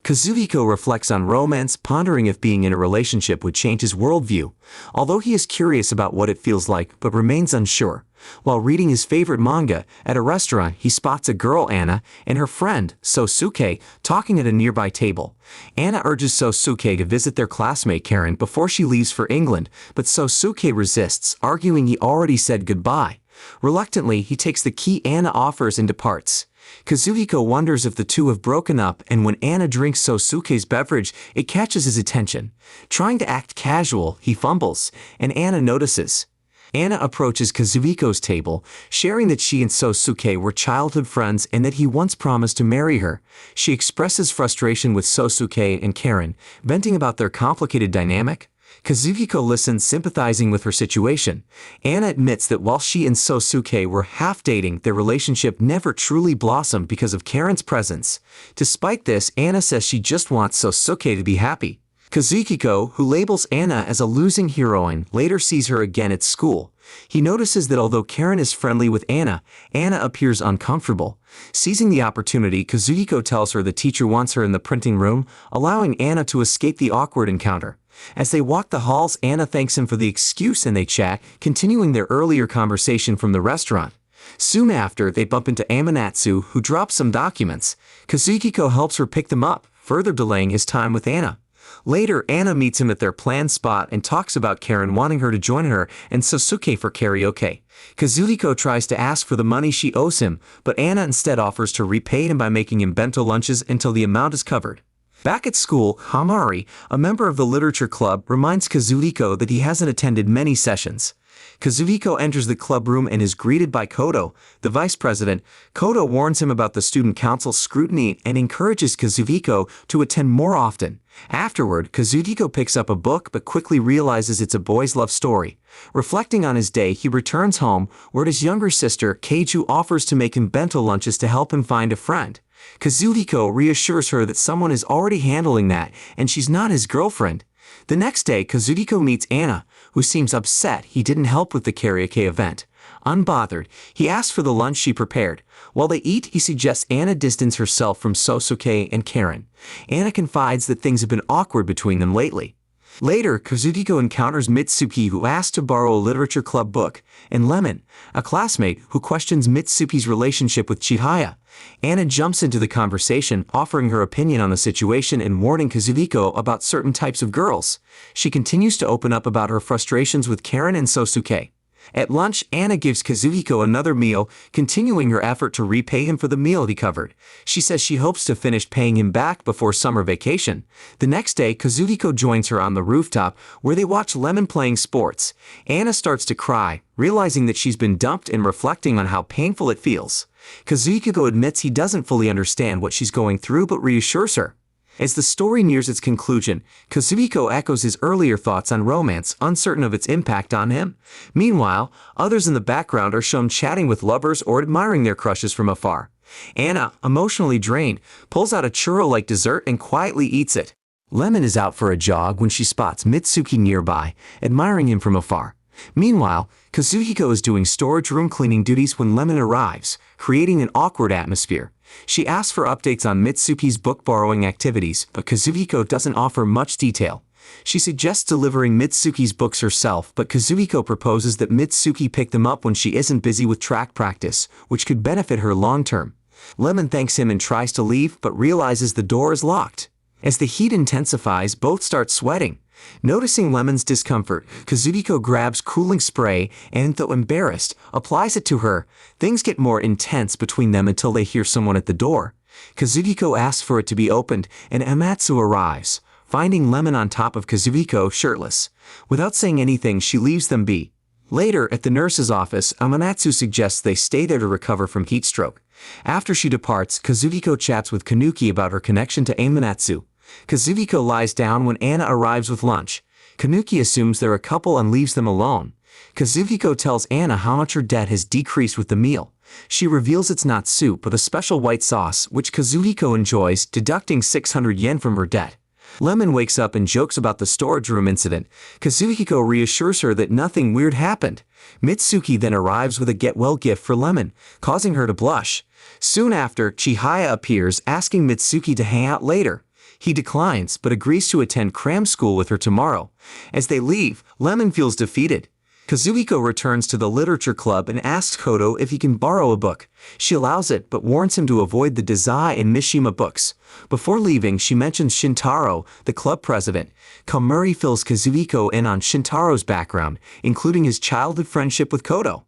Kazuhiko reflects on romance, pondering if being in a relationship would change his worldview, although he is curious about what it feels like but remains unsure. While reading his favorite manga, at a restaurant he spots a girl, Anna, and her friend, Sosuke, talking at a nearby table. Anna urges Sosuke to visit their classmate Karen before she leaves for England, but Sosuke resists, arguing he already said goodbye. Reluctantly, he takes the key Anna offers and departs. Kazuhiko wonders if the two have broken up, and when Anna drinks Sosuke's beverage, it catches his attention. Trying to act casual, he fumbles, and Anna notices. Anna approaches Kazuhiko's table, sharing that she and Sosuke were childhood friends and that he once promised to marry her. She expresses frustration with Sosuke and Karen, venting about their complicated dynamic. Kazuhiko listens, sympathizing with her situation. Anna admits that while she and Sosuke were half dating, their relationship never truly blossomed because of Karen's presence. Despite this, Anna says she just wants Sosuke to be happy. Kazuhiko, who labels Anna as a losing heroine, later sees her again at school. He notices that although Karen is friendly with Anna, Anna appears uncomfortable. Seizing the opportunity, Kazuhiko tells her the teacher wants her in the printing room, allowing Anna to escape the awkward encounter. As they walk the halls, Anna thanks him for the excuse and they chat, continuing their earlier conversation from the restaurant. Soon after, they bump into Amanatsu, who drops some documents. Kazuhiko helps her pick them up, further delaying his time with Anna. Later, Anna meets him at their planned spot and talks about Karen wanting her to join her and Sosuke for karaoke. Kazuhiko tries to ask for the money she owes him, but Anna instead offers to repay him by making him bento lunches until the amount is covered. Back at school, Hamari, a member of the literature club, reminds Kazuhiko that he hasn't attended many sessions. Kazuhiko enters the club room and is greeted by Koto, the vice president. Koto warns him about the student council's scrutiny and encourages Kazuhiko to attend more often. Afterward, Kazuhiko picks up a book but quickly realizes it's a boy's love story. Reflecting on his day, he returns home, where his younger sister, Keiju, offers to make him bento lunches to help him find a friend. Kazuhiko reassures her that someone is already handling that and she's not his girlfriend. The next day, Kazuhiko meets Anna, who seems upset he didn't help with the karaoke event. Unbothered, he asks for the lunch she prepared. While they eat, he suggests Anna distance herself from Sosuke and Karen. Anna confides that things have been awkward between them lately. Later, Kazuhiko encounters Mitsuki, who asks to borrow a literature club book, and Lemon, a classmate who questions Mitsuki's relationship with Chihaya. Anna jumps into the conversation, offering her opinion on the situation and warning Kazuhiko about certain types of girls. She continues to open up about her frustrations with Karen and Sosuke. At lunch, Anna gives Kazuhiko another meal, continuing her effort to repay him for the meal he covered. She says she hopes to finish paying him back before summer vacation. The next day, Kazuhiko joins her on the rooftop, where they watch Lemon playing sports. Anna starts to cry, realizing that she's been dumped and reflecting on how painful it feels. Kazuhiko admits he doesn't fully understand what she's going through but reassures her. As the story nears its conclusion, Kazuhiko echoes his earlier thoughts on romance, uncertain of its impact on him. Meanwhile, others in the background are shown chatting with lovers or admiring their crushes from afar. Anna, emotionally drained, pulls out a churro-like dessert and quietly eats it. Lemon is out for a jog when she spots Mitsuki nearby, admiring him from afar. Meanwhile, Kazuhiko is doing storage room cleaning duties when Lemon arrives, creating an awkward atmosphere. She asks for updates on Mitsuki's book borrowing activities, but Kazuhiko doesn't offer much detail. She suggests delivering Mitsuki's books herself, but Kazuhiko proposes that Mitsuki pick them up when she isn't busy with track practice, which could benefit her long-term. Lemon thanks him and tries to leave, but realizes the door is locked. As the heat intensifies, both start sweating. Noticing Lemon's discomfort, Kazuhiko grabs cooling spray and, though embarrassed, applies it to her. Things get more intense between them until they hear someone at the door. Kazuhiko asks for it to be opened, and Amatsu arrives, finding Lemon on top of Kazuhiko shirtless. Without saying anything, she leaves them be. Later, at the nurse's office, Amanatsu suggests they stay there to recover from heat stroke. After she departs, Kazuhiko chats with Kanuki about her connection to Amanatsu. Kazuhiko lies down when Anna arrives with lunch. Kanuki assumes they're a couple and leaves them alone. Kazuhiko tells Anna how much her debt has decreased with the meal. She reveals it's not soup but a special white sauce, which Kazuhiko enjoys, deducting 600 yen from her debt. Lemon wakes up and jokes about the storage room incident. Kazuhiko reassures her that nothing weird happened. Mitsuki then arrives with a get-well gift for Lemon, causing her to blush. Soon after, Chihaya appears, asking Mitsuki to hang out later. He declines, but agrees to attend cram school with her tomorrow. As they leave, Lemon feels defeated. Kazuhiko returns to the literature club and asks Kodo if he can borrow a book. She allows it, but warns him to avoid the Dazai and Mishima books. Before leaving, she mentions Shintaro, the club president. Komuri fills Kazuhiko in on Shintaro's background, including his childhood friendship with Kodo.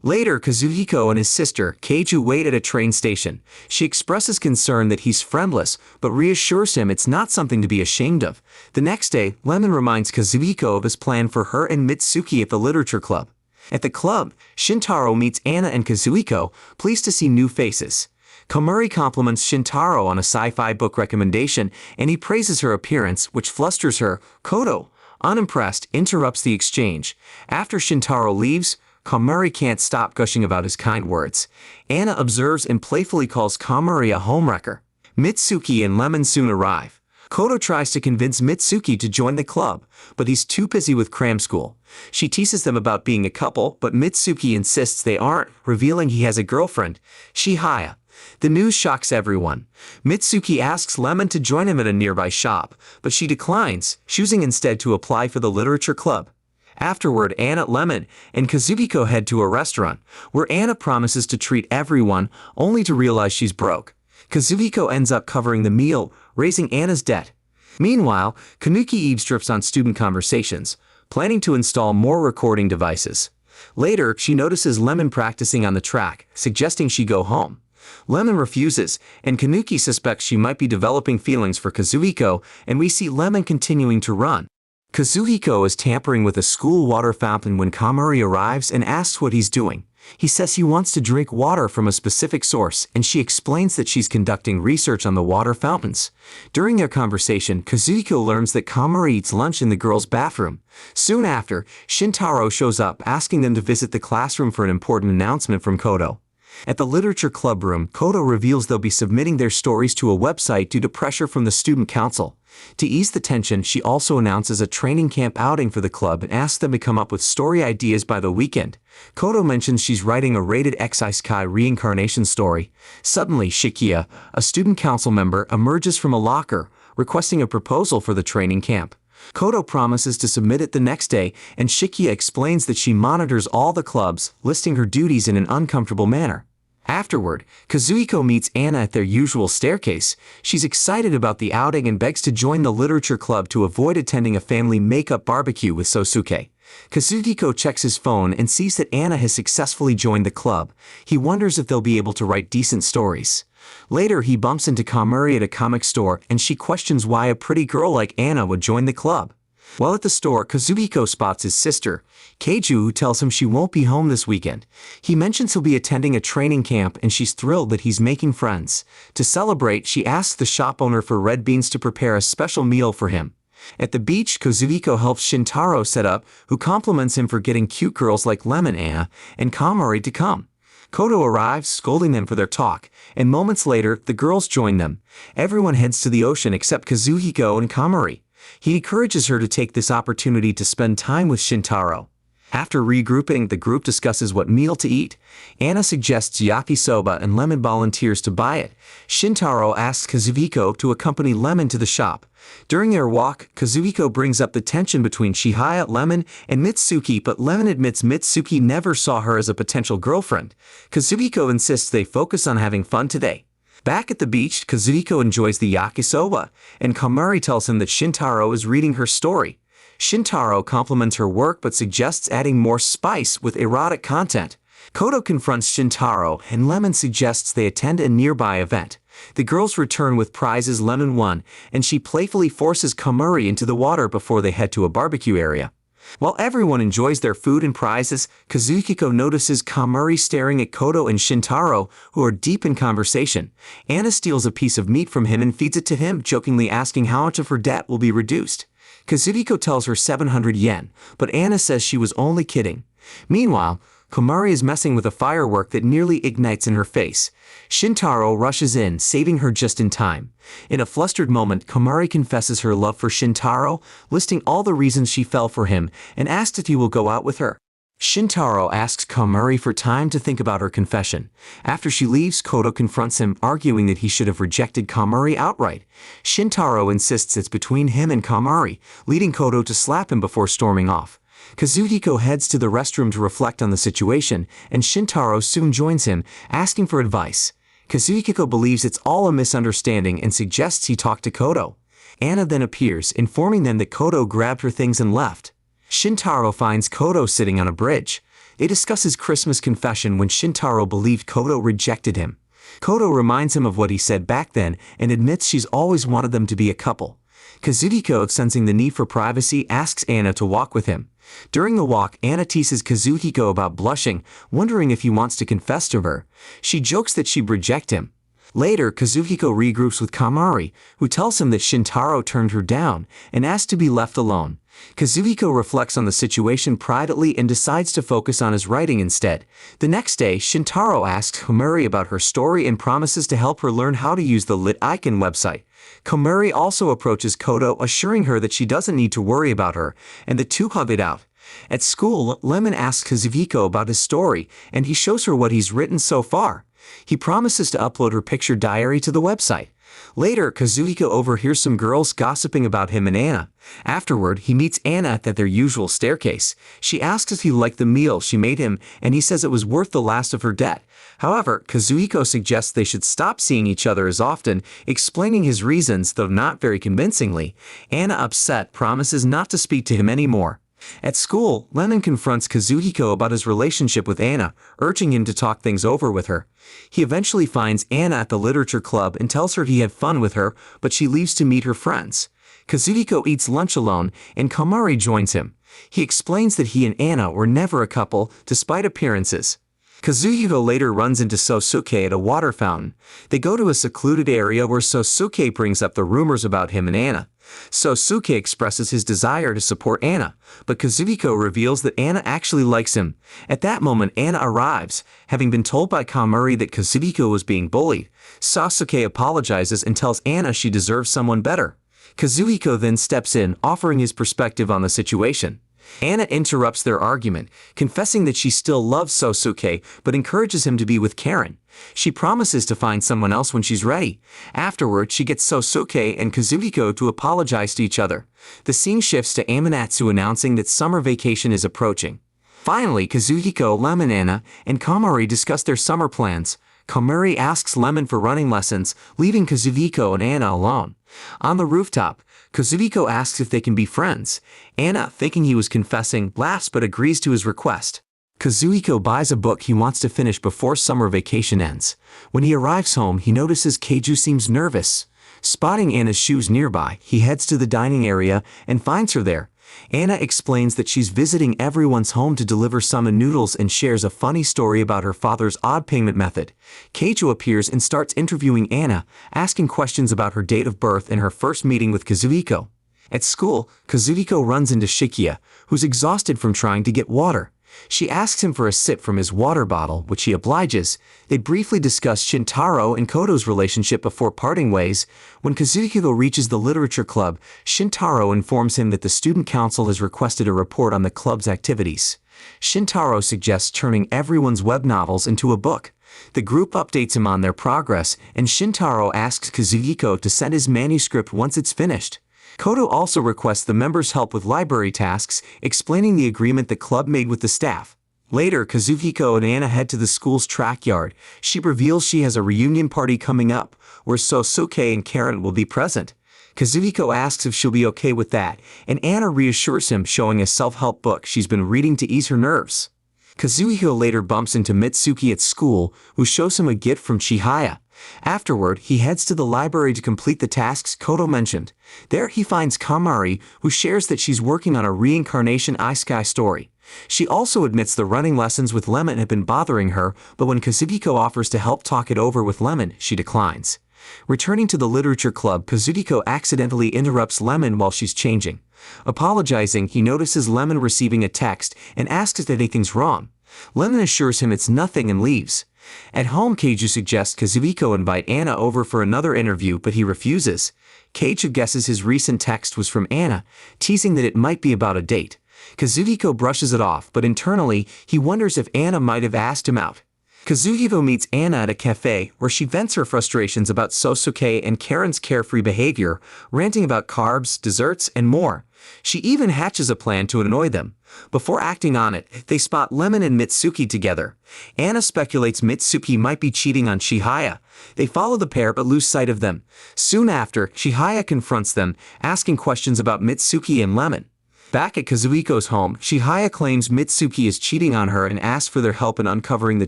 Later, Kazuhiko and his sister, Keiju, wait at a train station. She expresses concern that he's friendless, but reassures him it's not something to be ashamed of. The next day, Lemon reminds Kazuhiko of his plan for her and Mitsuki at the literature club. At the club, Shintaro meets Anna and Kazuhiko, pleased to see new faces. Komuri compliments Shintaro on a sci-fi book recommendation, and he praises her appearance, which flusters her. Kodo, unimpressed, interrupts the exchange. After Shintaro leaves, Komuri can't stop gushing about his kind words. Anna observes and playfully calls Komuri a homewrecker. Mitsuki and Lemon soon arrive. Kodo tries to convince Mitsuki to join the club, but he's too busy with cram school. She teases them about being a couple, but Mitsuki insists they aren't, revealing he has a girlfriend, Shihaya. The news shocks everyone. Mitsuki asks Lemon to join him at a nearby shop, but she declines, choosing instead to apply for the literature club. Afterward, Anna, Lemon, and Kazuhiko head to a restaurant, where Anna promises to treat everyone, only to realize she's broke. Kazuhiko ends up covering the meal, raising Anna's debt. Meanwhile, Kanuki eavesdrops on student conversations, planning to install more recording devices. Later, she notices Lemon practicing on the track, suggesting she go home. Lemon refuses, and Kanuki suspects she might be developing feelings for Kazuhiko, and we see Lemon continuing to run. Kazuhiko is tampering with a school water fountain when Komuri arrives and asks what he's doing. He says he wants to drink water from a specific source, and she explains that she's conducting research on the water fountains. During their conversation, Kazuhiko learns that Komuri eats lunch in the girls' bathroom. Soon after, Shintaro shows up asking them to visit the classroom for an important announcement from Kodo. At the literature club room, Kodo reveals they'll be submitting their stories to a website due to pressure from the student council. To ease the tension, she also announces a training camp outing for the club and asks them to come up with story ideas by the weekend. Kodo mentions she's writing a rated X Isekai reincarnation story. Suddenly, Shikia, a student council member, emerges from a locker, requesting a proposal for the training camp. Kodo promises to submit it the next day, and Shikia explains that she monitors all the clubs, listing her duties in an uncomfortable manner. Afterward, Kazuhiko meets Anna at their usual staircase. She's excited about the outing and begs to join the literature club to avoid attending a family makeup barbecue with Sosuke. Kazuhiko checks his phone and sees that Anna has successfully joined the club. He wonders if they'll be able to write decent stories. Later, he bumps into Komuri at a comic store, and she questions why a pretty girl like Anna would join the club. While at the store, Kazuhiko spots his sister, Keiju, who tells him she won't be home this weekend. He mentions he'll be attending a training camp, and she's thrilled that he's making friends. To celebrate, she asks the shop owner for red beans to prepare a special meal for him. At the beach, Kazuhiko helps Shintaro set up, who compliments him for getting cute girls like Lemon, Anna, and Komuri to come. Kodo arrives, scolding them for their talk, and moments later, the girls join them. Everyone heads to the ocean except Kazuhiko and Komuri. He encourages her to take this opportunity to spend time with Shintaro. After regrouping, the group discusses what meal to eat. Anna suggests yakisoba and Lemon volunteers to buy it. Shintaro asks Kazuhiko to accompany Lemon to the shop. During their walk, Kazuhiko brings up the tension between Shihaya, Lemon, and Mitsuki, but Lemon admits Mitsuki never saw her as a potential girlfriend. Kazuhiko insists they focus on having fun today. Back at the beach, Kazuhiko enjoys the yakisoba, and Komuri tells him that Shintaro is reading her story. Shintaro compliments her work but suggests adding more spice with erotic content. Kodo confronts Shintaro, and Lemon suggests they attend a nearby event. The girls return with prizes Lemon won, and she playfully forces Komuri into the water before they head to a barbecue area. While everyone enjoys their food and prizes, Kazuhiko notices Komuri staring at Kodo and Shintaro, who are deep in conversation. Anna steals a piece of meat from him and feeds it to him, jokingly asking how much of her debt will be reduced. Kazuhiko tells her 700 yen, but Anna says she was only kidding. Meanwhile, Komuri is messing with a firework that nearly ignites in her face. Shintaro rushes in, saving her just in time. In a flustered moment, Komuri confesses her love for Shintaro, listing all the reasons she fell for him, and asks if he will go out with her. Shintaro asks Komari for time to think about her confession. After she leaves, Koto confronts him, arguing that he should have rejected Komari outright. Shintaro insists it's between him and Komari, leading Koto to slap him before storming off. Kazuhiko heads to the restroom to reflect on the situation, and Shintaro soon joins him, asking for advice. Kazuhiko believes it's all a misunderstanding and suggests he talk to Koto. Anna then appears, informing them that Koto grabbed her things and left. Shintaro finds Koto sitting on a bridge. They discuss his Christmas confession when Shintaro believed Koto rejected him. Koto reminds him of what he said back then and admits she's always wanted them to be a couple. Kazuhiko, sensing the need for privacy, asks Anna to walk with him. During the walk, Anna teases Kazuhiko about blushing, wondering if he wants to confess to her. She jokes that she'd reject him. Later, Kazuhiko regroups with Komari, who tells him that Shintaro turned her down and asked to be left alone. Kazuhiko reflects on the situation privately and decides to focus on his writing instead. The next day, Shintaro asks Komari about her story and promises to help her learn how to use the Lit Icon website. Komari also approaches Koto, assuring her that she doesn't need to worry about her, and the two hug it out. At school, Lemon asks Kazuhiko about his story, and he shows her what he's written so far. He promises to upload her picture diary to the website. Later, Kazuhiko overhears some girls gossiping about him and Anna. Afterward, he meets Anna at their usual staircase. She asks if he liked the meal she made him, and he says it was worth the last of her debt. However, Kazuhiko suggests they should stop seeing each other as often, explaining his reasons, though not very convincingly. Anna, upset, promises not to speak to him anymore. At school, Lemon confronts Kazuhiko about his relationship with Anna, urging him to talk things over with her. He eventually finds Anna at the literature club and tells her he had fun with her, but she leaves to meet her friends. Kazuhiko eats lunch alone, and Komari joins him. He explains that he and Anna were never a couple, despite appearances. Kazuhiko later runs into Sosuke at a water fountain. They go to a secluded area where Sosuke brings up the rumors about him and Anna. Sosuke expresses his desire to support Anna, but Kazuhiko reveals that Anna actually likes him. At that moment, Anna arrives, having been told by Komari that Kazuhiko was being bullied. Sosuke apologizes and tells Anna she deserves someone better. Kazuhiko then steps in, offering his perspective on the situation. Anna interrupts their argument, confessing that she still loves Sosuke but encourages him to be with Karen. She promises to find someone else when she's ready. Afterward, she gets Sosuke and Kazuhiko to apologize to each other. The scene shifts to Amanatsu announcing that summer vacation is approaching. Finally, Kazuhiko, Lemon, Anna, and Komari discuss their summer plans. Komari asks Lemon for running lessons, leaving Kazuhiko and Anna alone. On the rooftop, Kazuhiko asks if they can be friends. Anna, thinking he was confessing, laughs but agrees to his request. Kazuhiko buys a book he wants to finish before summer vacation ends. When he arrives home, he notices Keiju seems nervous. Spotting Anna's shoes nearby, he heads to the dining area and finds her there. Anna explains that she's visiting everyone's home to deliver ramen noodles and shares a funny story about her father's odd payment method. Keiju appears and starts interviewing Anna, asking questions about her date of birth and her first meeting with Kazuhiko. At school, Kazuhiko runs into Shikia, who's exhausted from trying to get water. She asks him for a sip from his water bottle, which he obliges. They briefly discuss Shintaro and Koto's relationship before parting ways. When Kazuhiko reaches the literature club, Shintaro informs him that the student council has requested a report on the club's activities. Shintaro suggests turning everyone's web novels into a book. The group updates him on their progress, and Shintaro asks Kazuhiko to send his manuscript once it's finished. Koto also requests the members' help with library tasks, explaining the agreement the club made with the staff. Later, Kazuhiko and Anna head to the school's track yard. She reveals she has a reunion party coming up, where Sosuke and Karen will be present. Kazuhiko asks if she'll be okay with that, and Anna reassures him, showing a self-help book she's been reading to ease her nerves. Kazuhiko later bumps into Mitsuki at school, who shows him a gift from Chihaya. Afterward, he heads to the library to complete the tasks Koto mentioned. There he finds Komari, who shares that she's working on a reincarnation isekai story. She also admits the running lessons with Lemon have been bothering her, but when Kazuhiko offers to help talk it over with Lemon, she declines. Returning to the literature club, Kazuhiko accidentally interrupts Lemon while she's changing. Apologizing, he notices Lemon receiving a text and asks if anything's wrong. Lemon assures him it's nothing and leaves. At home, Keiju suggests Kazuhiko invite Anna over for another interview, but he refuses. Keiju guesses his recent text was from Anna, teasing that it might be about a date. Kazuhiko brushes it off, but internally, he wonders if Anna might have asked him out. Kazuhiko meets Anna at a cafe where she vents her frustrations about Sosuke and Karen's carefree behavior, ranting about carbs, desserts, and more. She even hatches a plan to annoy them. Before acting on it, they spot Lemon and Mitsuki together. Anna speculates Mitsuki might be cheating on Chihaya. They follow the pair but lose sight of them. Soon after, Chihaya confronts them, asking questions about Mitsuki and Lemon. Back at Kazuhiko's home, Chihaya claims Mitsuki is cheating on her and asks for their help in uncovering the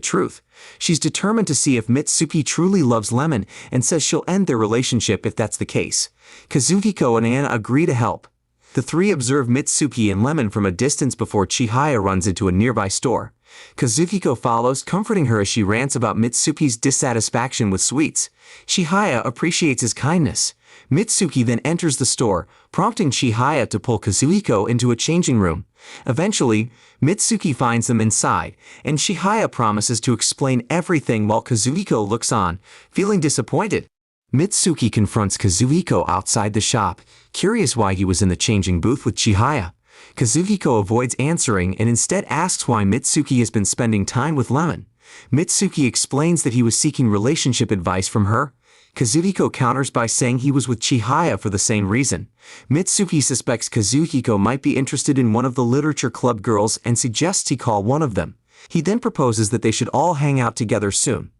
truth. She's determined to see if Mitsuki truly loves Lemon and says she'll end their relationship if that's the case. Kazuhiko and Anna agree to help. The three observe Mitsuki and Lemon from a distance before Chihaya runs into a nearby store. Kazuhiko follows, comforting her as she rants about Mitsuki's dissatisfaction with sweets. Chihaya appreciates his kindness. Mitsuki then enters the store, prompting Chihaya to pull Kazuhiko into a changing room. Eventually, Mitsuki finds them inside, and Chihaya promises to explain everything while Kazuhiko looks on, feeling disappointed. Mitsuki confronts Kazuhiko outside the shop, curious why he was in the changing booth with Chihaya. Kazuhiko avoids answering and instead asks why Mitsuki has been spending time with Lemon. Mitsuki explains that he was seeking relationship advice from her. Kazuhiko counters by saying he was with Chihaya for the same reason. Mitsuki suspects Kazuhiko might be interested in one of the literature club girls and suggests he call one of them. He then proposes that they should all hang out together soon.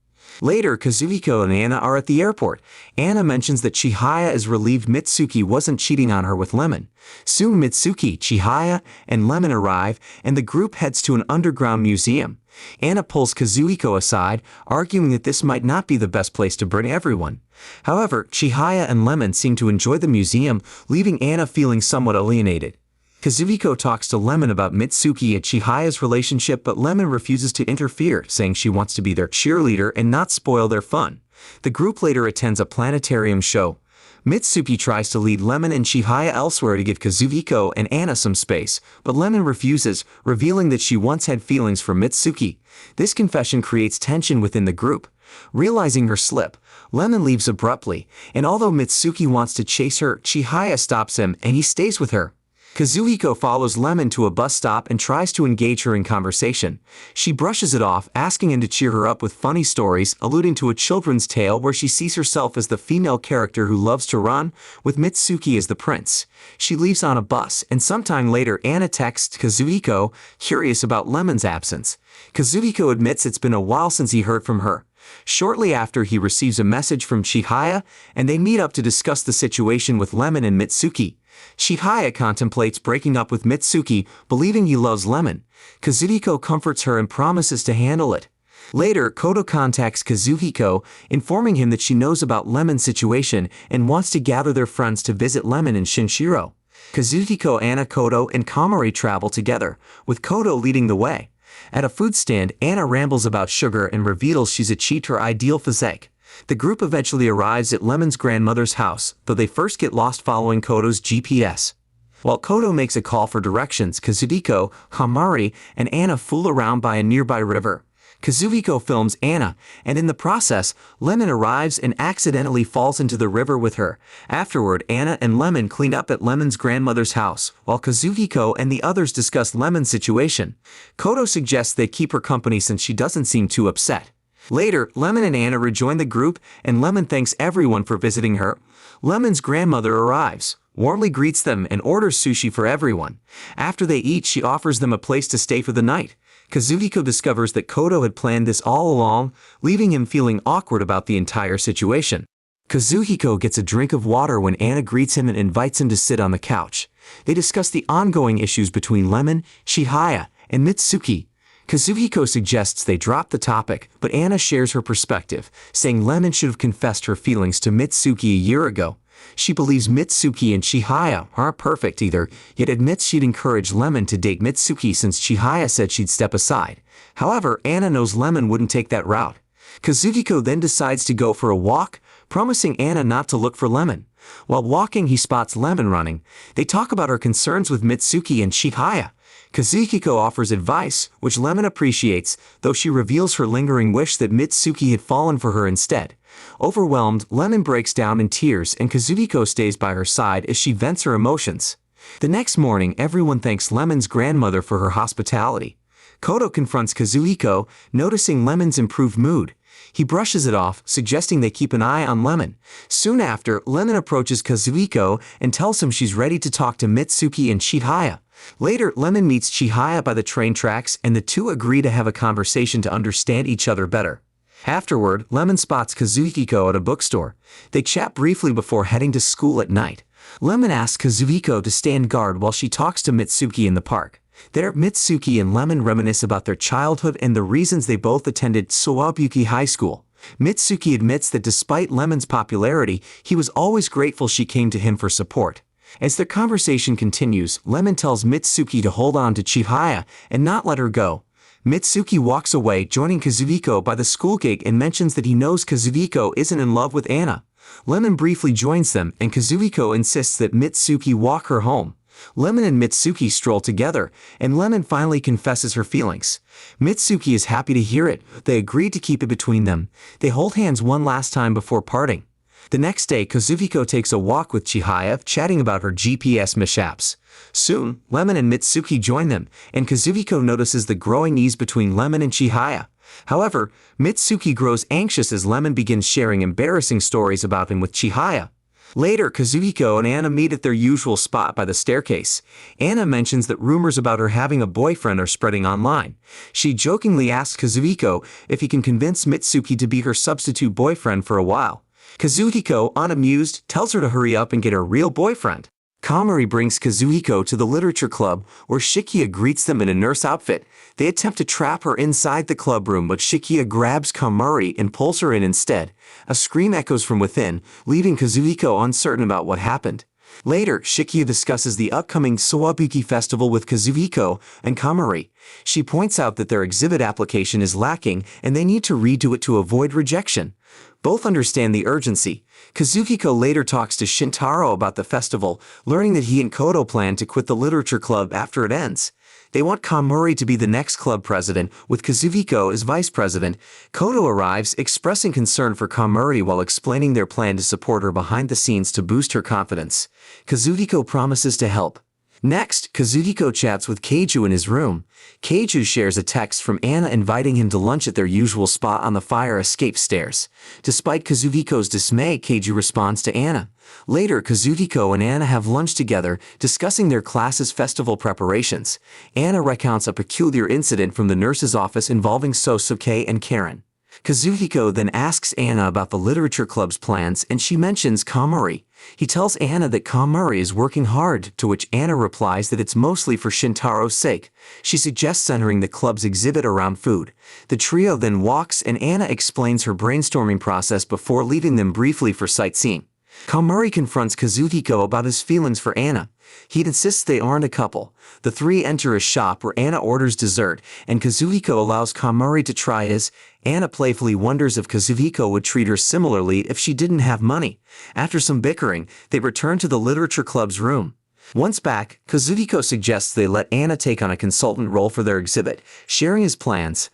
Later, Kazuhiko and Anna are at the airport. Anna mentions that Chihaya is relieved Mitsuki wasn't cheating on her with Lemon. Soon Mitsuki, Chihaya, and Lemon arrive, and the group heads to an underground museum. Anna pulls Kazuhiko aside, arguing that this might not be the best place to bring everyone. However, Chihaya and Lemon seem to enjoy the museum, leaving Anna feeling somewhat alienated. Kazuhiko talks to Lemon about Mitsuki and Chihaya's relationship, but Lemon refuses to interfere, saying she wants to be their cheerleader and not spoil their fun. The group later attends a planetarium show. Mitsuki tries to lead Lemon and Chihaya elsewhere to give Kazuhiko and Anna some space, but Lemon refuses, revealing that she once had feelings for Mitsuki. This confession creates tension within the group. Realizing her slip, Lemon leaves abruptly, and although Mitsuki wants to chase her, Chihaya stops him and he stays with her. Kazuhiko follows Lemon to a bus stop and tries to engage her in conversation. She brushes it off, asking him to cheer her up with funny stories, alluding to a children's tale where she sees herself as the female character who loves to run, with Mitsuki as the prince. She leaves on a bus, and sometime later Anna texts Kazuhiko, curious about Lemon's absence. Kazuhiko admits it's been a while since he heard from her. Shortly after, he receives a message from Chihaya, and they meet up to discuss the situation with Lemon and Mitsuki. Chihaya contemplates breaking up with Mitsuki, believing he loves Lemon. Kazuhiko comforts her and promises to handle it. Later, Koto contacts Kazuhiko, informing him that she knows about Lemon's situation and wants to gather their friends to visit Lemon in Shinshiro. Kazuhiko, Anna, Koto, and Kamari travel together, with Koto leading the way. At a food stand, Anna rambles about sugar and reveals she's achieved her ideal physique. The group eventually arrives at Lemon's grandmother's house, though they first get lost following Koto's GPS. While Koto makes a call for directions, Kazuhiko, Kamari, and Anna fool around by a nearby river. Kazuhiko films Anna, and in the process, Lemon arrives and accidentally falls into the river with her. Afterward, Anna and Lemon clean up at Lemon's grandmother's house, while Kazuhiko and the others discuss Lemon's situation. Koto suggests they keep her company since she doesn't seem too upset. Later, Lemon and Anna rejoin the group, and Lemon thanks everyone for visiting her. Lemon's grandmother arrives, warmly greets them, and orders sushi for everyone. After they eat, she offers them a place to stay for the night. Kazuhiko discovers that Koto had planned this all along, leaving him feeling awkward about the entire situation. Kazuhiko gets a drink of water when Anna greets him and invites him to sit on the couch. They discuss the ongoing issues between Lemon, Chihaya, and Mitsuki. Kazuhiko suggests they drop the topic, but Anna shares her perspective, saying Lemon should have confessed her feelings to Mitsuki a year ago. She believes Mitsuki and Chihaya aren't perfect either, yet admits she'd encourage Lemon to date Mitsuki since Chihaya said she'd step aside. However, Anna knows Lemon wouldn't take that route. Kazuhiko then decides to go for a walk, promising Anna not to look for Lemon. While walking, he spots Lemon running. They talk about her concerns with Mitsuki and Chihaya. Kazuhiko offers advice, which Lemon appreciates, though she reveals her lingering wish that Mitsuki had fallen for her instead. Overwhelmed, Lemon breaks down in tears and Kazuhiko stays by her side as she vents her emotions. The next morning, everyone thanks Lemon's grandmother for her hospitality. Kodo confronts Kazuhiko, noticing Lemon's improved mood. He brushes it off, suggesting they keep an eye on Lemon. Soon after, Lemon approaches Kazuhiko and tells him she's ready to talk to Mitsuki and Chihaya. Later, Lemon meets Chihaya by the train tracks and the two agree to have a conversation to understand each other better. Afterward, Lemon spots Kazuhiko at a bookstore. They chat briefly before heading to school at night. Lemon asks Kazuhiko to stand guard while she talks to Mitsuki in the park. There, Mitsuki and Lemon reminisce about their childhood and the reasons they both attended Sawabuki High School. Mitsuki admits that despite Lemon's popularity, he was always grateful she came to him for support. As their conversation continues, Lemon tells Mitsuki to hold on to Chihaya and not let her go. Mitsuki walks away, joining Kazuhiko by the school gate and mentions that he knows Kazuhiko isn't in love with Anna. Lemon briefly joins them, and Kazuhiko insists that Mitsuki walk her home. Lemon and Mitsuki stroll together, and Lemon finally confesses her feelings. Mitsuki is happy to hear it. They agree to keep it between them. They hold hands one last time before parting. The next day, Kazuhiko takes a walk with Chihaya, chatting about her GPS mishaps. Soon, Lemon and Mitsuki join them, and Kazuhiko notices the growing ease between Lemon and Chihaya. However, Mitsuki grows anxious as Lemon begins sharing embarrassing stories about him with Chihaya. Later, Kazuhiko and Anna meet at their usual spot by the staircase. Anna mentions that rumors about her having a boyfriend are spreading online. She jokingly asks Kazuhiko if he can convince Mitsuki to be her substitute boyfriend for a while. Kazuhiko, unamused, tells her to hurry up and get her real boyfriend. Kamari brings Kazuhiko to the literature club, where Shikia greets them in a nurse outfit. They attempt to trap her inside the club room, but Shikia grabs Kamari and pulls her in instead. A scream echoes from within, leaving Kazuhiko uncertain about what happened. Later, Shikia discusses the upcoming Sawabuki festival with Kazuhiko and Kamari. She points out that their exhibit application is lacking and they need to redo it to avoid rejection. Both understand the urgency. Kazuhiko later talks to Shintaro about the festival, learning that he and Kodo plan to quit the literature club after it ends. They want Kamari to be the next club president, with Kazuhiko as vice president. Kodo arrives, expressing concern for Kamari while explaining their plan to support her behind the scenes to boost her confidence. Kazuhiko promises to help. Next, Kazuhiko chats with Keiju in his room. Keiju shares a text from Anna inviting him to lunch at their usual spot on the fire escape stairs. Despite Kazuhiko's dismay, Keiju responds to Anna. Later, Kazuhiko and Anna have lunch together, discussing their class's festival preparations. Anna recounts a peculiar incident from the nurse's office involving Sosuke and Karen. Kazuhiko then asks Anna about the literature club's plans, and she mentions Kamari. He tells Anna that Kamari is working hard, to which Anna replies that it's mostly for Shintaro's sake. She suggests centering the club's exhibit around food. The trio then walks, and Anna explains her brainstorming process before leaving them briefly for sightseeing. Kamari confronts Kazuhiko about his feelings for Anna. He insists they aren't a couple. The three enter a shop where Anna orders dessert, and Kazuhiko allows Kamari to try his. Anna playfully wonders if Kazuhiko would treat her similarly if she didn't have money. After some bickering, they return to the literature club's room. Once back, Kazuhiko suggests they let Anna take on a consultant role for their exhibit, sharing his plans.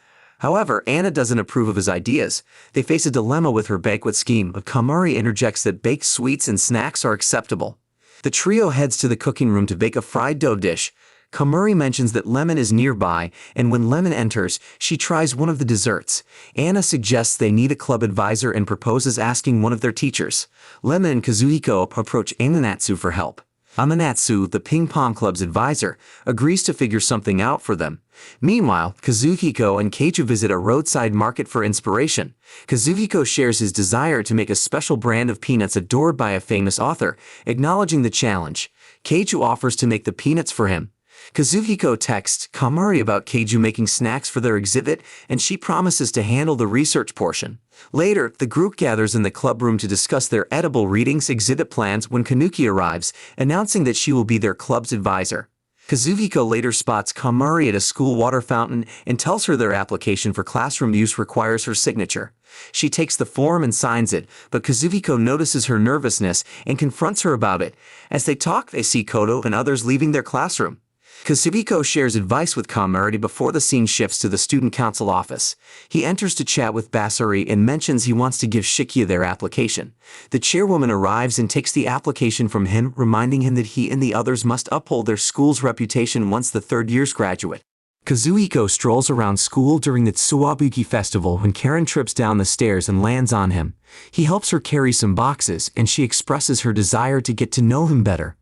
However, Anna doesn't approve of his ideas. They face a dilemma with her banquet scheme, but Kamari interjects that baked sweets and snacks are acceptable. The trio heads to the cooking room to bake a fried dough dish. Kamari mentions that Lemon is nearby, and when Lemon enters, she tries one of the desserts. Anna suggests they need a club advisor and proposes asking one of their teachers. Lemon and Kazuhiko approach Amanatsu for help. Amanatsu, the ping pong club's advisor, agrees to figure something out for them. Meanwhile, Kazuhiko and Keiju visit a roadside market for inspiration. Kazuhiko shares his desire to make a special brand of peanuts adored by a famous author, acknowledging the challenge. Keiju offers to make the peanuts for him. Kazuhiko texts Kamari about Keiju making snacks for their exhibit, and she promises to handle the research portion. Later, the group gathers in the club room to discuss their edible readings exhibit plans when Kanuki arrives, announcing that she will be their club's advisor. Kazuhiko later spots Kamari at a school water fountain and tells her their application for classroom use requires her signature. She takes the form and signs it, but Kazuhiko notices her nervousness and confronts her about it. As they talk, they see Kodo and others leaving their classroom. Kazuhiko shares advice with Kamari before the scene shifts to the student council office. He enters to chat with Basari and mentions he wants to give Shikia their application. The chairwoman arrives and takes the application from him, reminding him that he and the others must uphold their school's reputation once the third year's graduate. Kazuhiko strolls around school during the Tsuwabuki festival when Karen trips down the stairs and lands on him. He helps her carry some boxes and she expresses her desire to get to know him better.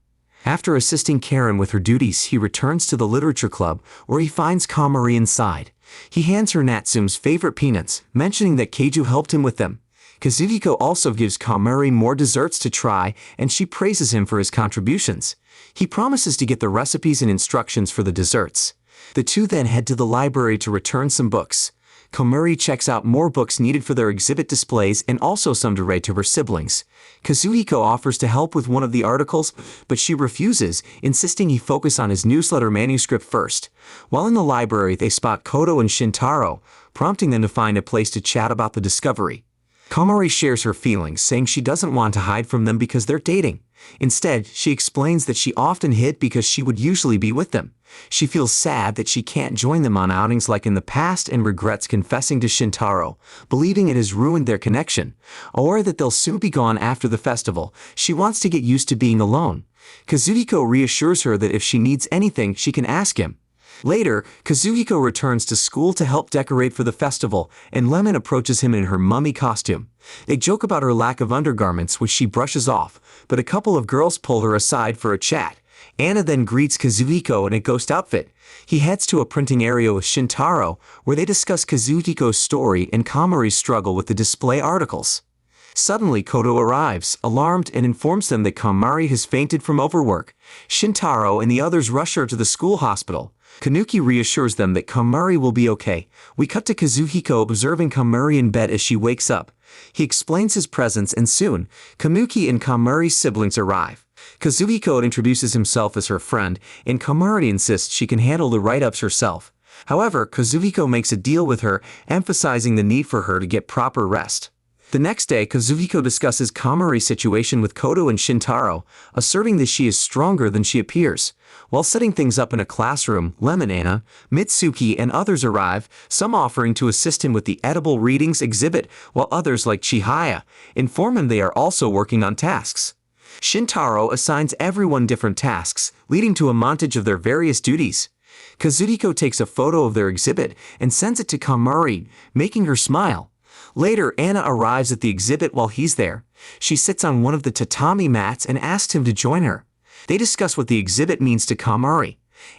After assisting Karen with her duties, he returns to the literature club, where he finds Kamari inside. He hands her Natsume's favorite peanuts, mentioning that Keiju helped him with them. Kazuhiko also gives Kamari more desserts to try, and she praises him for his contributions. He promises to get the recipes and instructions for the desserts. The two then head to the library to return some books. Komuri checks out more books needed for their exhibit displays and also some to read to her siblings. Kazuhiko offers to help with one of the articles, but she refuses, insisting he focus on his newsletter manuscript first. While in the library, they spot Koto and Shintaro, prompting them to find a place to chat about the discovery. Komuri shares her feelings, saying she doesn't want to hide from them because they're dating. Instead, she explains that she often hid because she would usually be with them. She feels sad that she can't join them on outings like in the past and regrets confessing to Shintaro, believing it has ruined their connection. Aware that they'll soon be gone after the festival, she wants to get used to being alone. Kazuhiko reassures her that if she needs anything, she can ask him. Later, Kazuhiko returns to school to help decorate for the festival, and Lemon approaches him in her mummy costume. They joke about her lack of undergarments, which she brushes off, but a couple of girls pull her aside for a chat. Anna then greets Kazuhiko in a ghost outfit. He heads to a printing area with Shintaro, where they discuss Kazuhiko's story and Kamari's struggle with the display articles. Suddenly, Koto arrives, alarmed, and informs them that Kamari has fainted from overwork. Shintaro and the others rush her to the school hospital. Kanuki reassures them that Kamari will be okay. We cut to Kazuhiko observing Kamari in bed as she wakes up. He explains his presence, and soon, Kanuki and Kamari's siblings arrive. Kazuhiko introduces himself as her friend, and Kamari insists she can handle the write-ups herself. However, Kazuhiko makes a deal with her, emphasizing the need for her to get proper rest. The next day, Kazuhiko discusses Kamari's situation with Koto and Shintaro, asserting that she is stronger than she appears. While setting things up in a classroom, Lemon, Anna, Mitsuki, and others arrive, some offering to assist him with the edible readings exhibit, while others, like Chihaya, inform him they are also working on tasks. Shintaro assigns everyone different tasks, leading to a montage of their various duties. Kazuhiko takes a photo of their exhibit and sends it to Kamari, making her smile. Later, Anna arrives at the exhibit while he's there. She sits on one of the tatami mats and asks him to join her. They discuss what the exhibit means to Kamari.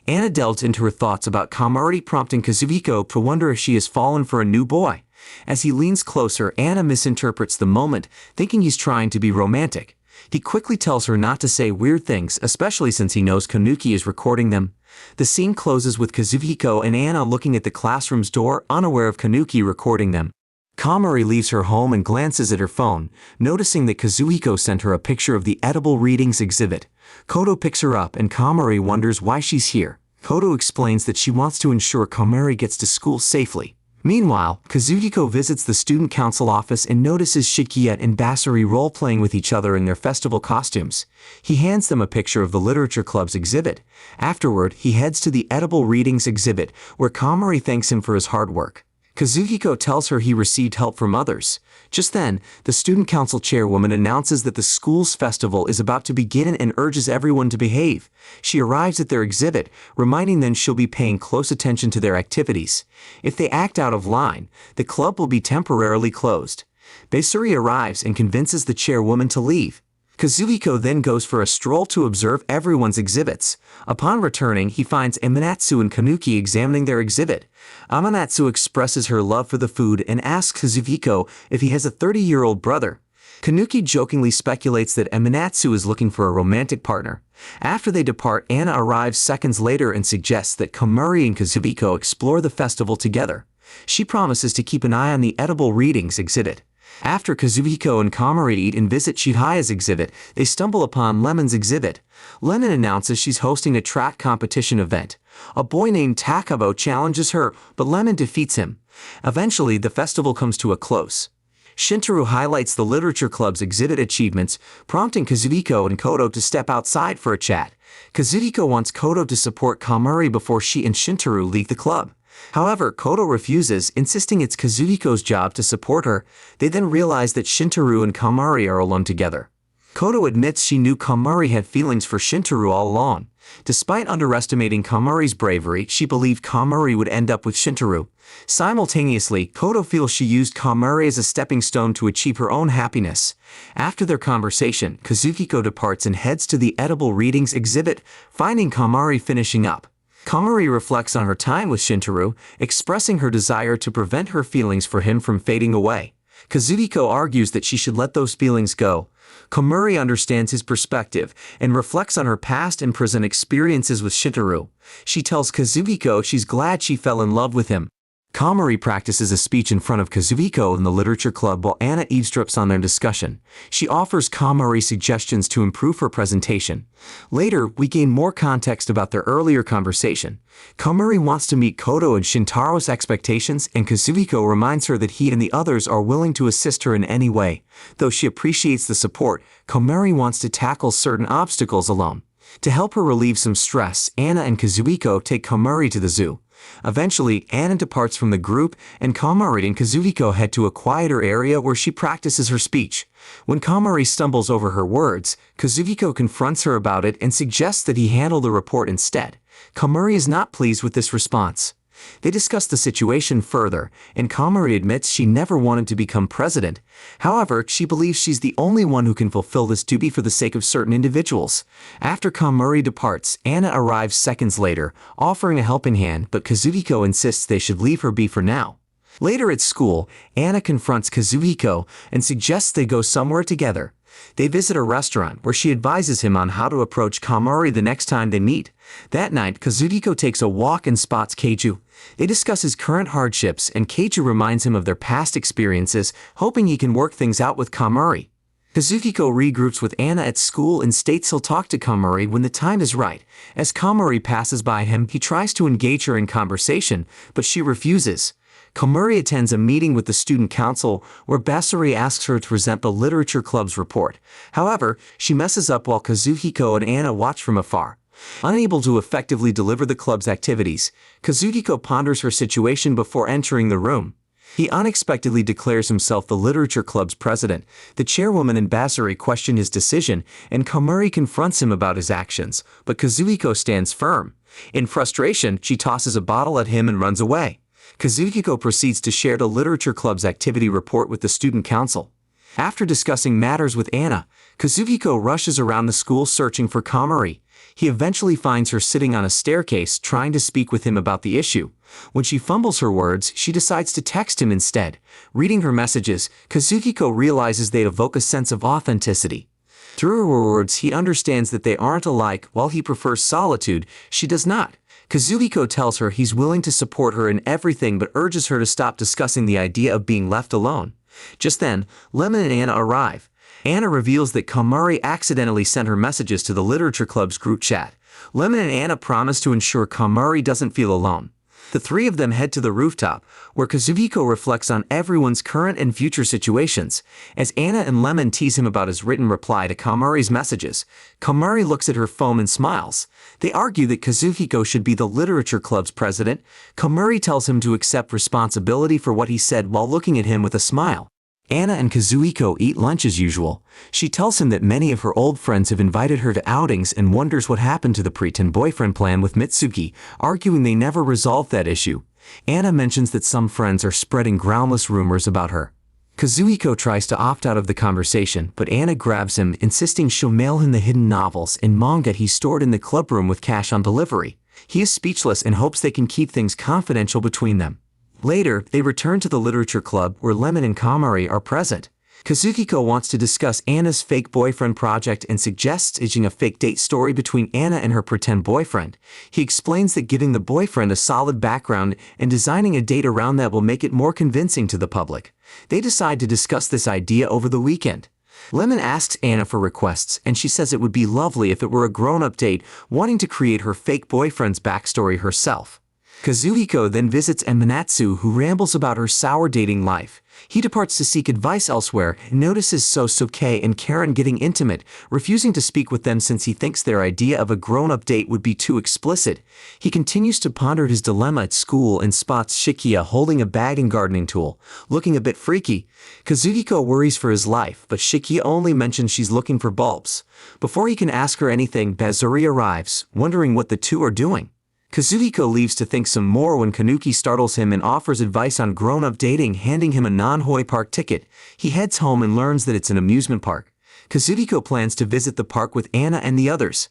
Anna delves into her thoughts about Kamari, prompting Kazuhiko to wonder if she has fallen for a new boy. As he leans closer, Anna misinterprets the moment, thinking he's trying to be romantic. He quickly tells her not to say weird things, especially since he knows Kanuki is recording them. The scene closes with Kazuhiko and Anna looking at the classroom's door, unaware of Kanuki recording them. Kamari leaves her home and glances at her phone, noticing that Kazuhiko sent her a picture of the edible readings exhibit. Koto picks her up and Kamari wonders why she's here. Koto explains that she wants to ensure Kamari gets to school safely. Meanwhile, Kazuhiko visits the student council office and notices Shikiet and Basari role-playing with each other in their festival costumes. He hands them a picture of the literature club's exhibit. Afterward, he heads to the edible readings exhibit, where Kamari thanks him for his hard work. Kazuhiko tells her he received help from others. Just then, the student council chairwoman announces that the school's festival is about to begin and urges everyone to behave. She arrives at their exhibit, reminding them she'll be paying close attention to their activities. If they act out of line, the club will be temporarily closed. Basuri arrives and convinces the chairwoman to leave. Kazuhiko then goes for a stroll to observe everyone's exhibits. Upon returning, he finds Amanatsu and Kanuki examining their exhibit. Amanatsu expresses her love for the food and asks Kazuhiko if he has a 30-year-old brother. Kanuki jokingly speculates that Amanatsu is looking for a romantic partner. After they depart, Anna arrives seconds later and suggests that Kamari and Kazuhiko explore the festival together. She promises to keep an eye on the edible readings exhibit. After Kazuhiko and Kamari eat and visit Chihaya's exhibit, they stumble upon Lemon's exhibit. Lemon announces she's hosting a track competition event. A boy named Takabo challenges her, but Lemon defeats him. Eventually, the festival comes to a close. Shintaro highlights the literature club's exhibit achievements, prompting Kazuhiko and Koto to step outside for a chat. Kazuhiko wants Koto to support Kamari before she and Shintaro leave the club. However, Koto refuses, insisting it's Kazuhiko's job to support her. They then realize that Shintaro and Kamari are alone together. Koto admits she knew Kamari had feelings for Shintaro all along. Despite underestimating Kamari's bravery, she believed Kamari would end up with Shintaro. Simultaneously, Koto feels she used Kamari as a stepping stone to achieve her own happiness. After their conversation, Kazuhiko departs and heads to the edible readings exhibit, finding Kamari finishing up. Kamari reflects on her time with Shintaro, expressing her desire to prevent her feelings for him from fading away. Kazuhiko argues that she should let those feelings go. Kamari understands his perspective and reflects on her past and present experiences with Shintaro. She tells Kazuhiko she's glad she fell in love with him. Kamari practices a speech in front of Kazuhiko in the literature club while Anna eavesdrops on their discussion. She offers Kamari suggestions to improve her presentation. Later, we gain more context about their earlier conversation. Kamari wants to meet Koto and Shintaro's expectations, and Kazuhiko reminds her that he and the others are willing to assist her in any way. Though she appreciates the support, Kamari wants to tackle certain obstacles alone. To help her relieve some stress, Anna and Kazuhiko take Kamari to the zoo. Eventually, Anna departs from the group, and Kamari and Kazuhiko head to a quieter area where she practices her speech. When Kamari stumbles over her words, Kazuhiko confronts her about it and suggests that he handle the report instead. Kamari is not pleased with this response. They discuss the situation further, and Kamari admits she never wanted to become president. However, she believes she's the only one who can fulfill this duty for the sake of certain individuals. After Kamari departs, Anna arrives seconds later, offering a helping hand, but Kazuhiko insists they should leave her be for now. Later at school, Anna confronts Kazuhiko and suggests they go somewhere together. They visit a restaurant where she advises him on how to approach Kamari the next time they meet. That night, Kazuhiko takes a walk and spots Keiju. They discuss his current hardships, and Keiju reminds him of their past experiences, hoping he can work things out with Kamari. Kazuhiko regroups with Anna at school and states he'll talk to Kamari when the time is right. As Kamari passes by him, he tries to engage her in conversation, but she refuses. Kamari attends a meeting with the student council where Basari asks her to present the literature club's report. However, she messes up while Kazuhiko and Anna watch from afar. Unable to effectively deliver the club's activities, Kazuhiko ponders her situation before entering the room. He unexpectedly declares himself the literature club's president. The chairwoman and Basari question his decision, and Kamari confronts him about his actions, but Kazuhiko stands firm. In frustration, she tosses a bottle at him and runs away. Kazuhiko proceeds to share the literature club's activity report with the student council. After discussing matters with Anna, Kazuhiko rushes around the school searching for Kamari. He eventually finds her sitting on a staircase trying to speak with him about the issue. When she fumbles her words, she decides to text him instead. Reading her messages, Kazuhiko realizes they evoke a sense of authenticity. Through her words, he understands that they aren't alike. While he prefers solitude, she does not. Kazuhiko tells her he's willing to support her in everything but urges her to stop discussing the idea of being left alone. Just then, Lemon and Anna arrive. Anna reveals that Kamari accidentally sent her messages to the literature club's group chat. Lemon and Anna promise to ensure Kamari doesn't feel alone. The three of them head to the rooftop, where Kazuhiko reflects on everyone's current and future situations. As Anna and Lemon tease him about his written reply to Kamari's messages, Kamari looks at her phone and smiles. They argue that Kazuhiko should be the literature club's president. Kamari tells him to accept responsibility for what he said while looking at him with a smile. Anna and Kazuhiko eat lunch as usual. She tells him that many of her old friends have invited her to outings and wonders what happened to the pretend boyfriend plan with Mitsuki, arguing they never resolved that issue. Anna mentions that some friends are spreading groundless rumors about her. Kazuhiko tries to opt out of the conversation, but Anna grabs him, insisting she'll mail him the hidden novels and manga he stored in the clubroom with cash on delivery. He is speechless and hopes they can keep things confidential between them. Later, they return to the literature club where Lemon and Kamari are present. Kazuhiko wants to discuss Anna's fake boyfriend project and suggests staging a fake date story between Anna and her pretend boyfriend. He explains that giving the boyfriend a solid background and designing a date around that will make it more convincing to the public. They decide to discuss this idea over the weekend. Lemon asks Anna for requests, and she says it would be lovely if it were a grown-up date, wanting to create her fake boyfriend's backstory herself. Kazuhiko then visits Emanatsu, who rambles about her sour dating life. He departs to seek advice elsewhere and notices Sosuke and Karen getting intimate, refusing to speak with them since he thinks their idea of a grown-up date would be too explicit. He continues to ponder his dilemma at school and spots Shikia holding a bag and gardening tool, looking a bit freaky. Kazuhiko worries for his life, but Shikia only mentions she's looking for bulbs. Before he can ask her anything, Bazuri arrives, wondering what the two are doing. Kazuhiko leaves to think some more when Kanuki startles him and offers advice on grown-up dating, handing him a Nanhoi Park ticket. He heads home and learns that it's an amusement park. Kazuhiko plans to visit the park with Anna and the others.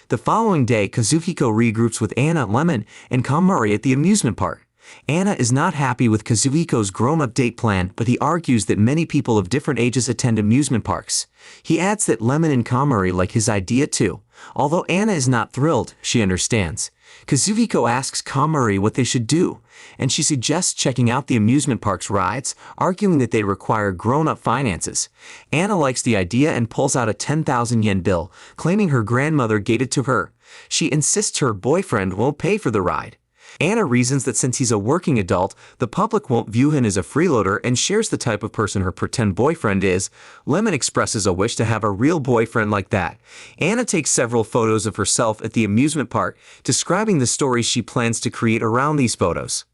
The following day, Kazuhiko regroups with Anna, Lemon, and Kamari at the amusement park. Anna is not happy with Kazuhiko's grown-up date plan, but he argues that many people of different ages attend amusement parks. He adds that Lemon and Kamari like his idea too. Although Anna is not thrilled, she understands. Kazuhiko asks Kamari what they should do, and she suggests checking out the amusement park's rides, arguing that they require grown-up finances. Anna likes the idea and pulls out a 10,000 yen bill, claiming her grandmother gave it to her. She insists her boyfriend won't pay for the ride. Anna reasons that since he's a working adult, the public won't view him as a freeloader and shares the type of person her pretend boyfriend is. Lemon expresses a wish to have a real boyfriend like that. Anna takes several photos of herself at the amusement park, describing the stories she plans to create around these photos.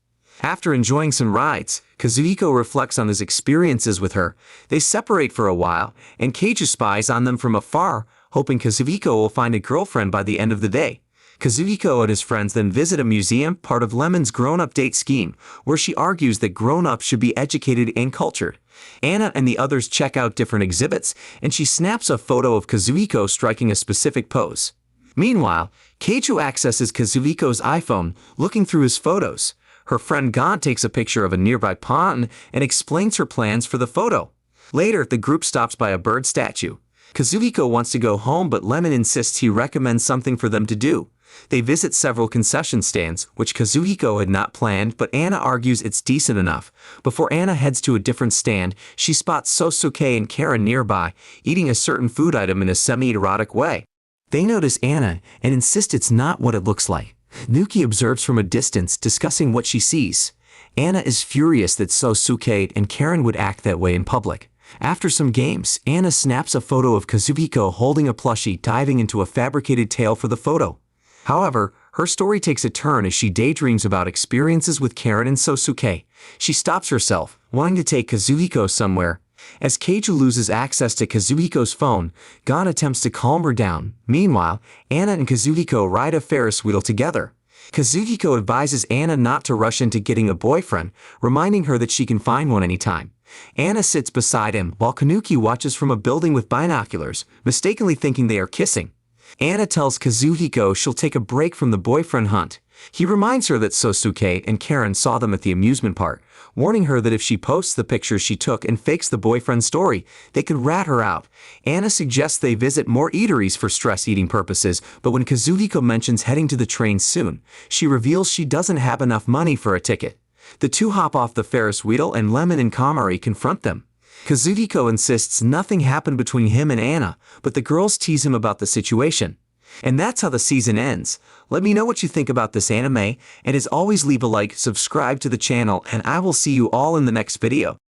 After enjoying some rides, Kazuhiko reflects on his experiences with her. They separate for a while, and Keiju spies on them from afar, hoping Kazuhiko will find a girlfriend by the end of the day. Kazuhiko and his friends then visit a museum, part of Lemon's grown-up date scheme, where she argues that grown-ups should be educated and cultured. Anna and the others check out different exhibits, and she snaps a photo of Kazuhiko striking a specific pose. Meanwhile, Keiju accesses Kazuhiko's iPhone, looking through his photos. Her friend Gon takes a picture of a nearby pond and explains her plans for the photo. Later, the group stops by a bird statue. Kazuhiko wants to go home, but Lemon insists he recommends something for them to do. They visit several concession stands, which Kazuhiko had not planned, but Anna argues it's decent enough. Before Anna heads to a different stand, she spots Sosuke and Karen nearby, eating a certain food item in a semi-erotic way. They notice Anna and insist it's not what it looks like. Nuki observes from a distance, discussing what she sees. Anna is furious that Sosuke and Karen would act that way in public. After some games, Anna snaps a photo of Kazuhiko holding a plushie, diving into a fabricated tale for the photo. However, her story takes a turn as she daydreams about experiences with Karen and Sosuke. She stops herself, wanting to take Kazuhiko somewhere. As Keiju loses access to Kazuhiko's phone, Gon attempts to calm her down. Meanwhile, Anna and Kazuhiko ride a Ferris wheel together. Kazuhiko advises Anna not to rush into getting a boyfriend, reminding her that she can find one anytime. Anna sits beside him while Kanuki watches from a building with binoculars, mistakenly thinking they are kissing. Anna tells Kazuhiko she'll take a break from the boyfriend hunt. He reminds her that Sosuke and Karen saw them at the amusement park, warning her that if she posts the pictures she took and fakes the boyfriend story, they could rat her out. Anna suggests they visit more eateries for stress-eating purposes, but when Kazuhiko mentions heading to the train soon, she reveals she doesn't have enough money for a ticket. The two hop off the Ferris wheel and Lemon and Kamari confront them. Kazuhiko insists nothing happened between him and Anna, but the girls tease him about the situation. And that's how the season ends. Let me know what you think about this anime, and as always, leave a like, subscribe to the channel, and I will see you all in the next video.